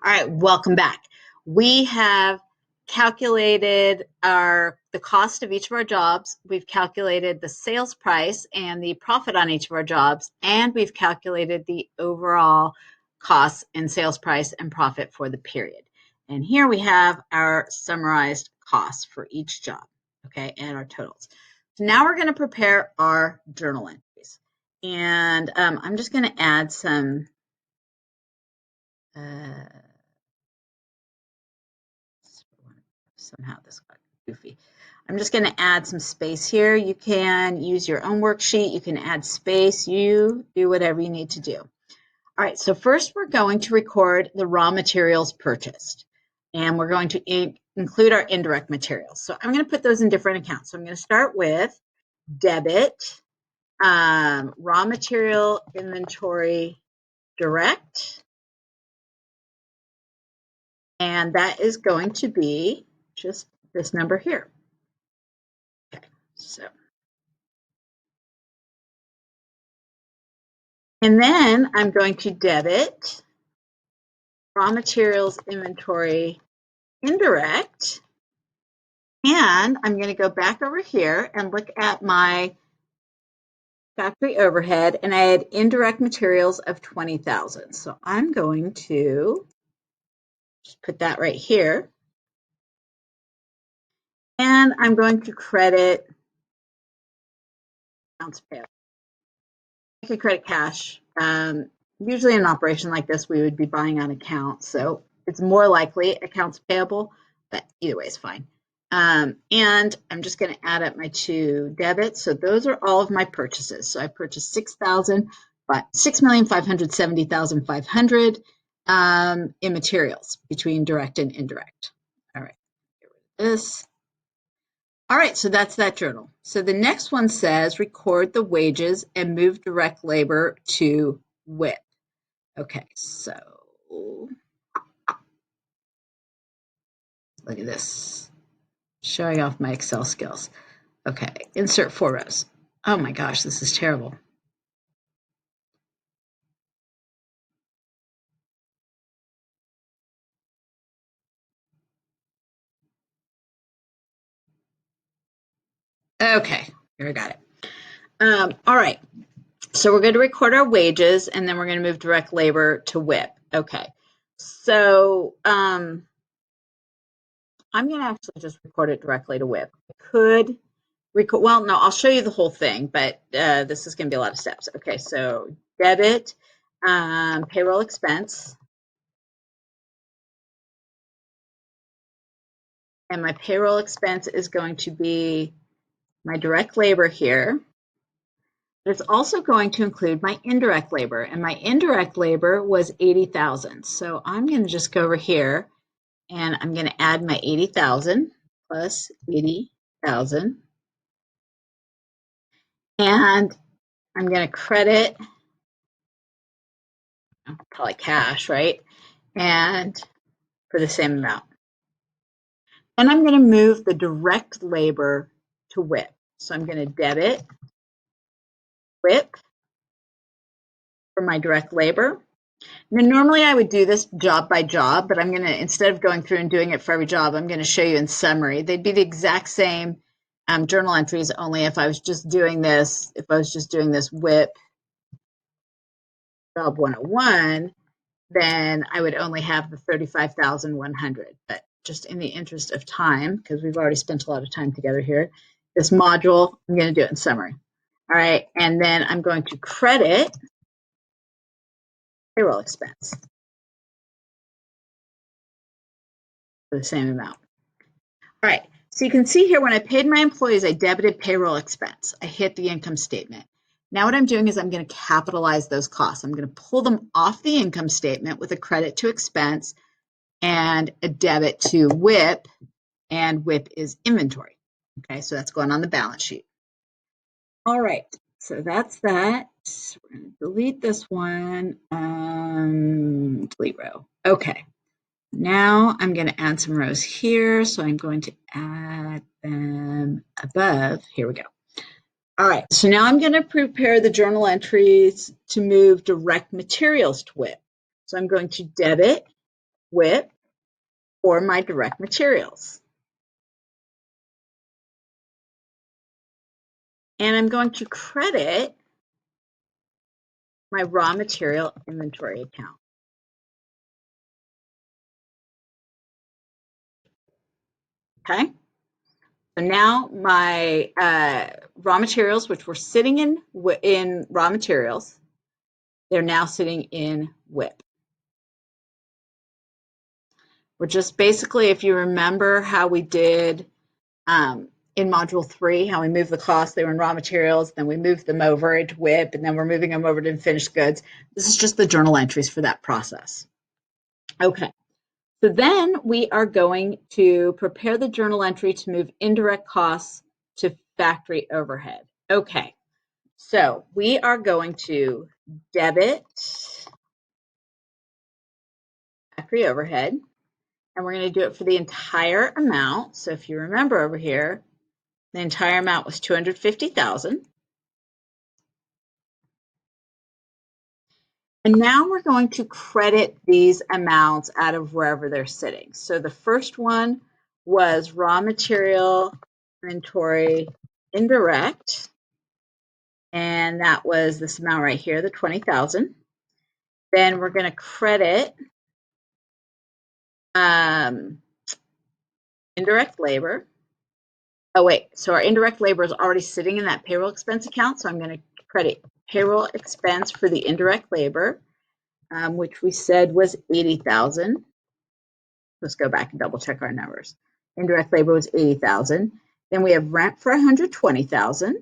All right, welcome back. We have calculated the cost of each of our jobs. We've calculated the sales price and the profit on each of our jobs, and we've calculated the overall costs and sales price and profit for the period. And here we have our summarized costs for each job, okay, and our totals. So now we're going to prepare our journal entries. And I'm just going to add some somehow this got goofy. I'm just going to add some space here. You can use your own worksheet. You can add space. You do whatever you need to do. All right, so first we're going to record the raw materials purchased. And we're going to include our indirect materials. So I'm going to put those in different accounts. So I'm going to start with debit, raw material inventory direct. And that is going to be just this number here. Okay, so. And then I'm going to debit raw materials inventory indirect. And I'm going to go back over here and look at my factory overhead, and I had indirect materials of 20,000. So I'm going to just put that right here. And I'm going to credit accounts payable. I could credit cash. Usually in an operation like this, we would be buying on account. So it's more likely accounts payable, but either way is fine. And I'm just going to add up my two debits. So those are all of my purchases. So I purchased $6,570,500 in materials between direct and indirect. All right, get rid of this. All right, so that's that journal. So the next one says record the wages and move direct labor to WIP. Okay, so look at this, showing off my Excel skills. Okay, insert 4 rows. Oh my gosh, this is terrible. Okay, here I got it. All right, so we're going to record our wages, and then we're going to move direct labor to WIP. Okay, so I'm going to actually just record it directly to WIP. I could record, well, no, I'll show you the whole thing, but this is going to be a lot of steps. Okay, so debit, payroll expense, and my payroll expense is going to be my direct labor here. But it's also going to include my indirect labor, and my indirect labor was 80,000. So I'm going to just go over here and I'm going to add my 80,000 plus 80,000. And I'm going to credit, probably cash, right? And for the same amount. And I'm going to move the direct labor to WIP. So I'm going to debit WIP for my direct labor. Now, normally I would do this job by job, but I'm going to, instead of going through and doing it for every job, I'm going to show you in summary. They'd be the exact same journal entries, only if I was just doing this, WIP job 101, then I would only have the 35,100. But just in the interest of time, because we've already spent a lot of time together here, this module, I'm going to do it in summary. All right, and then I'm going to credit payroll expense for the same amount. All right, so you can see here when I paid my employees, I debited payroll expense. I hit the income statement. Now what I'm doing is I'm going to capitalize those costs. I'm going to pull them off the income statement with a credit to expense and a debit to WIP, and WIP is inventory. Okay, so that's going on the balance sheet. All right, so that's that. We're going to delete this one. Delete row. Okay. Now I'm going to add some rows here, so I'm going to add them above. Here we go. All right, so now I'm going to prepare the journal entries to move direct materials to WIP. So I'm going to debit WIP or my direct materials. And I'm going to credit my raw material inventory account. Okay. So now my raw materials, which were sitting in raw materials, they're now sitting in WIP. We're just basically, if you remember how we did in Module 3, how we moved the costs, they were in raw materials, then we moved them over into WIP, and then we're moving them over to finished goods. This is just the journal entries for that process. Okay. So then we are going to prepare the journal entry to move indirect costs to factory overhead. Okay, so we are going to debit factory overhead, and we're going to do it for the entire amount. So if you remember over here, the entire amount was $250,000. And now we're going to credit these amounts out of wherever they're sitting. So the first one was raw material inventory indirect, and that was this amount right here, the $20,000. Then we're going to credit indirect labor. Oh wait, so our indirect labor is already sitting in that payroll expense account, so I'm going to credit payroll expense for the indirect labor, which we said was $80,000. Let's go back and double check our numbers. Indirect labor was $80,000. Then we have rent for $120,000.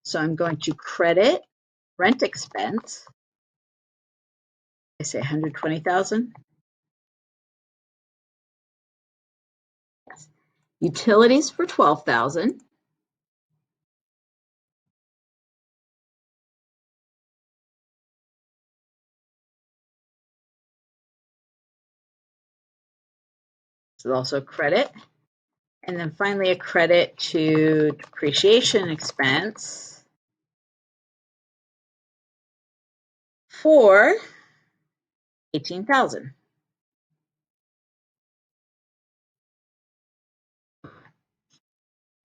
So I'm going to credit rent expense. I say $120,000. Yes. Utilities for $12,000. So also credit. And then finally a credit to depreciation expense for $18,000.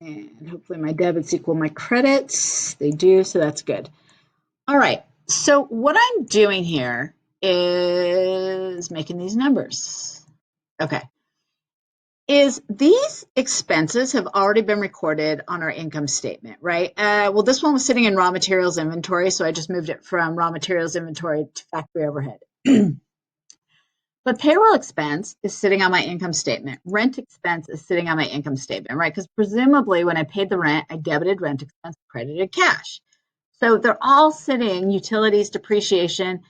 And hopefully my debits equal my credits. They do, so that's good. All right, so what I'm doing here is making these numbers. Okay. Is these expenses have already been recorded on our income statement, right? Well, this one was sitting in raw materials inventory, so I just moved it from raw materials inventory to factory overhead. But payroll expense is sitting on my income statement. Rent expense is sitting on my income statement, right? Because presumably when I paid the rent, I debited rent expense, credited cash. So they're all sitting, utilities, depreciation.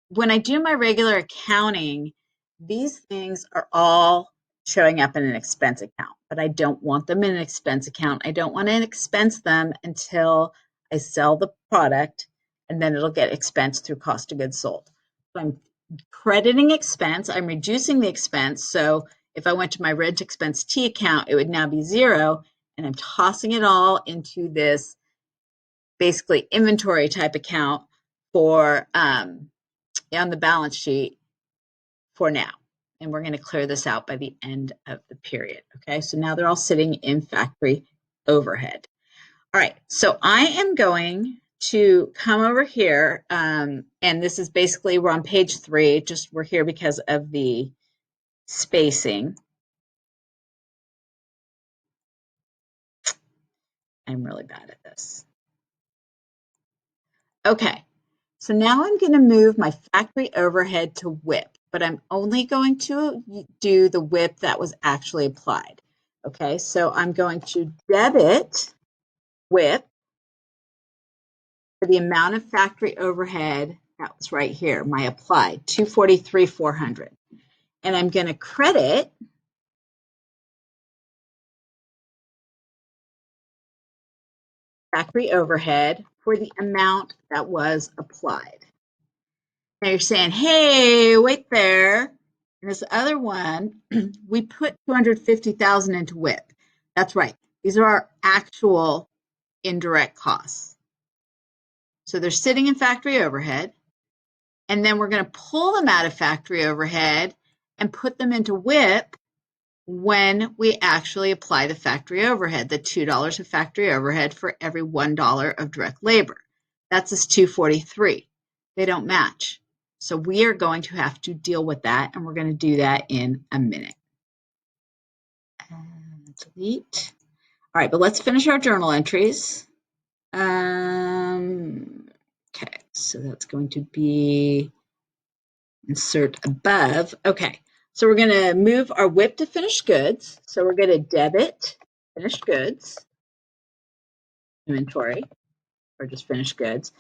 When I do my regular accounting, these things are all showing up in an expense account, but I don't want them in an expense account. I don't want to expense them until I sell the product, and then it'll get expensed through cost of goods sold. So I'm crediting expense, I'm reducing the expense. So if I went to my rent expense T account, it would now be 0, and I'm tossing it all into this basically inventory type account for on the balance sheet for now. And we're going to clear this out by the end of the period. Okay, so now they're all sitting in factory overhead. All right, so I am going to come over here, and this is basically, we're on page 3, just we're here because of the spacing. I'm really bad at this. Okay, so now I'm going to move my factory overhead to WIP, but I'm only going to do the WIP that was actually applied. Okay, so I'm going to debit WIP for the amount of factory overhead that was right here, my applied, $243,400. And I'm going to credit factory overhead for the amount that was applied. Now you're saying, hey, wait there. And this other one, we put $250,000 into WIP. That's right. These are our actual indirect costs. So they're sitting in factory overhead. And then we're going to pull them out of factory overhead, and put them into WIP when we actually apply the factory overhead, the $2 of factory overhead for every $1 of direct labor. That's this 243. They don't match. So we are going to have to deal with that, and we're going to do that in a minute. Delete. All right, but let's finish our journal entries. Okay, so that's going to be insert above. Okay, so we're going to move our WIP to finished goods. So we're going to debit finished goods inventory, or just finished goods,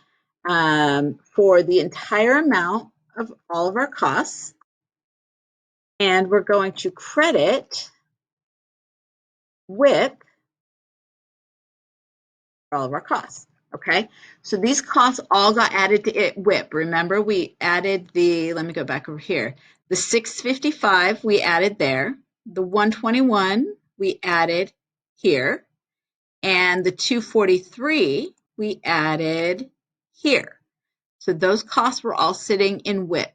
for the entire amount of all of our costs. And we're going to credit WIP for all of our costs. Okay, so these costs all got added to WIP. Remember, we added the, let me go back over here, the 655 we added there, the 121 we added here, and the 243 we added here. So those costs were all sitting in WIP,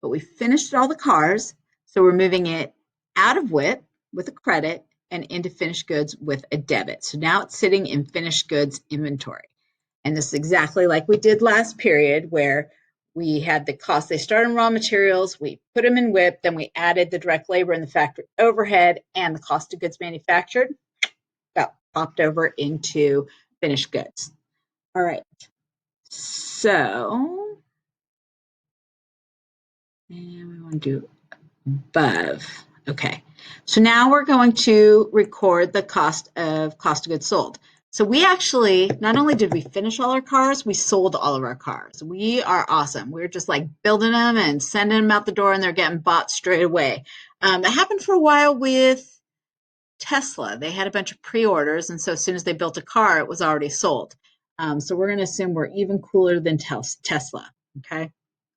but we finished all the cars, so we're moving it out of WIP with a credit and into finished goods with a debit. So now it's sitting in finished goods inventory. And this is exactly like we did last period, where we had the cost. They started in raw materials, we put them in WIP, then we added the direct labor and the factory overhead and the cost of goods manufactured, got popped over into finished goods. All right, so, and we want to do above. Okay, so now we're going to record the cost of goods sold. So we actually, not only did we finish all our cars, we sold all of our cars. We are awesome. We're just like building them and sending them out the door, and they're getting bought straight away. That happened for a while with Tesla. They had a bunch of pre-orders, and so as soon as they built a car, it was already sold. So we're going to assume we're even cooler than Tesla, okay?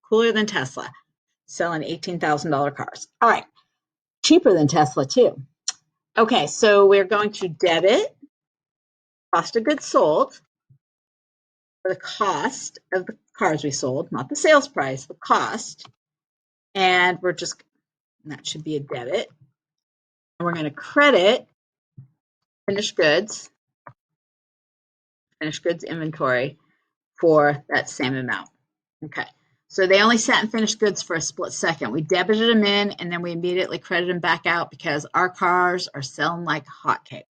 Cooler than Tesla, selling $18,000 cars. All right, cheaper than Tesla too. Okay, so we're going to debit cost of goods sold for the cost of the cars we sold, not the sales price, the cost. And we're just, that should be a debit. And we're going to credit finished goods inventory for that same amount. Okay, so they only sat in finished goods for a split second. We debited them in, and then we immediately credited them back out because our cars are selling like hotcakes.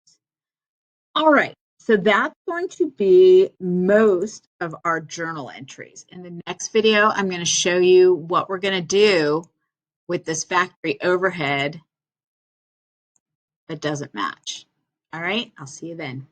All right, so that's going to be most of our journal entries. In the next video, I'm going to show you what we're going to do with this factory overhead that doesn't match. All right, I'll see you then.